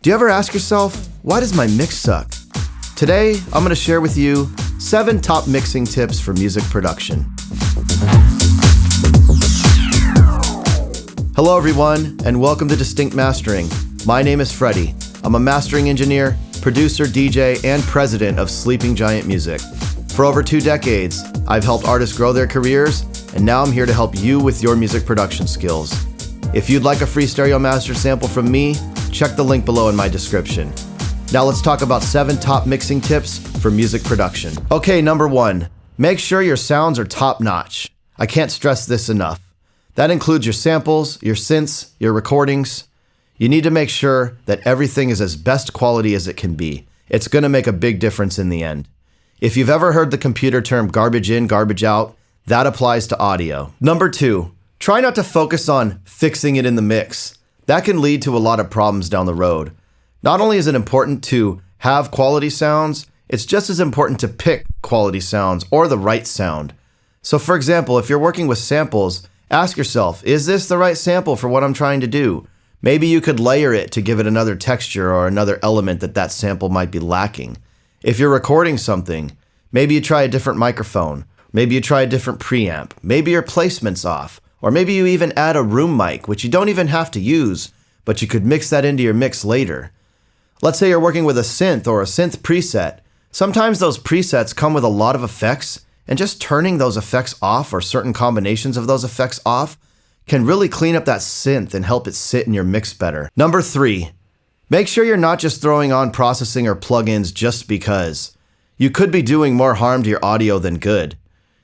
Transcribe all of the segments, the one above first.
Do you ever ask yourself, why does my mix suck? Today, I'm going to share with you 7 top mixing tips for music production. Hello everyone, and welcome to Distinct Mastering. My name is Freddie. I'm a mastering engineer, producer, DJ, and president of Sleeping Giant Music. For over 2 decades, I've helped artists grow their careers, and now I'm here to help you with your music production skills. If you'd like a free stereo master sample from me, check the link below in my description. Now let's talk about 7 top mixing tips for music production. Okay, number 1, make sure your sounds are top-notch. I can't stress this enough. That includes your samples, your synths, your recordings. You need to make sure that everything is as best quality as it can be. It's going to make a big difference in the end. If you've ever heard the computer term garbage in, garbage out, that applies to audio. Number 2, try not to focus on fixing it in the mix. That can lead to a lot of problems down the road. Not only is it important to have quality sounds, it's just as important to pick quality sounds or the right sound. So for example, if you're working with samples, ask yourself, is this the right sample for what I'm trying to do? Maybe you could layer it to give it another texture or another element that sample might be lacking. If you're recording something, maybe you try a different microphone. Maybe you try a different preamp. Maybe your placement's off. Or maybe you even add a room mic, which you don't even have to use, but you could mix that into your mix later. Let's say you're working with a synth or a synth preset. Sometimes those presets come with a lot of effects, and just turning those effects off or certain combinations of those effects off can really clean up that synth and help it sit in your mix better. Number 3, make sure you're not just throwing on processing or plugins just because. You could be doing more harm to your audio than good.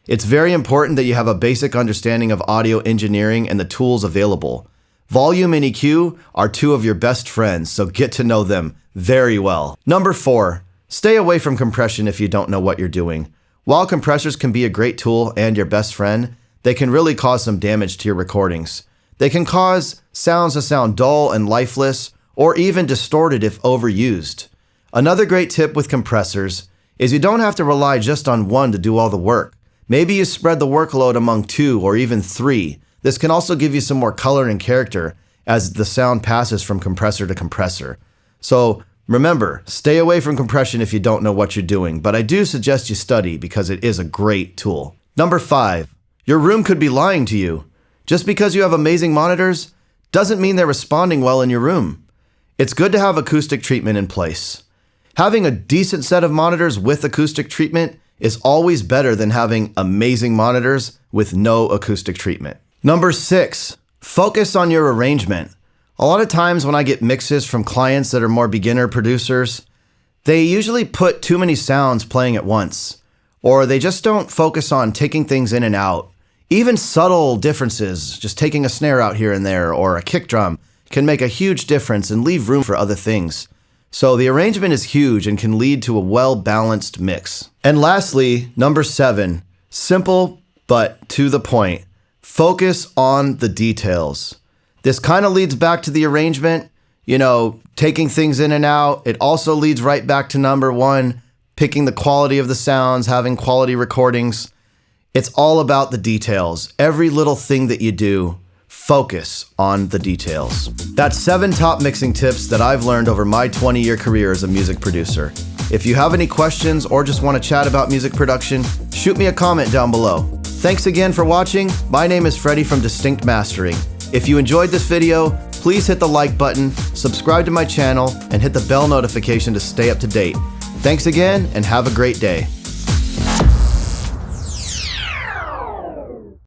It's very important that you have a basic understanding of audio engineering and the tools available. Volume and EQ are 2 of your best friends, so get to know them very well. Number 4, stay away from compression if you don't know what you're doing. While compressors can be a great tool and your best friend, they can really cause some damage to your recordings. They can cause sounds to sound dull and lifeless, or even distorted if overused. Another great tip with compressors is you don't have to rely just on one to do all the work. Maybe you spread the workload among 2 or even 3. This can also give you some more color and character as the sound passes from compressor to compressor. So remember, stay away from compression if you don't know what you're doing, but I do suggest you study because it is a great tool. Number 5, your room could be lying to you. Just because you have amazing monitors doesn't mean they're responding well in your room. It's good to have acoustic treatment in place. Having a decent set of monitors with acoustic treatment is always better than having amazing monitors with no acoustic treatment. Number 6, focus on your arrangement. A lot of times when I get mixes from clients that are more beginner producers, they usually put too many sounds playing at once, or they just don't focus on taking things in and out. Even subtle differences, just taking a snare out here and there or a kick drum, can make a huge difference and leave room for other things. So the arrangement is huge and can lead to a well-balanced mix. And lastly, number 7, simple but to the point. Focus on the details. This kind of leads back to the arrangement, taking things in and out. It also leads right back to number 1, picking the quality of the sounds, having quality recordings. It's all about the details. Every little thing that you do, focus on the details. That's 7 top mixing tips that I've learned over my 20-year career as a music producer. If you have any questions or just want to chat about music production, shoot me a comment down below. Thanks again for watching. My name is Freddie from Distinct Mastering. If you enjoyed this video, please hit the like button, subscribe to my channel, and hit the bell notification to stay up to date. Thanks again, and have a great day.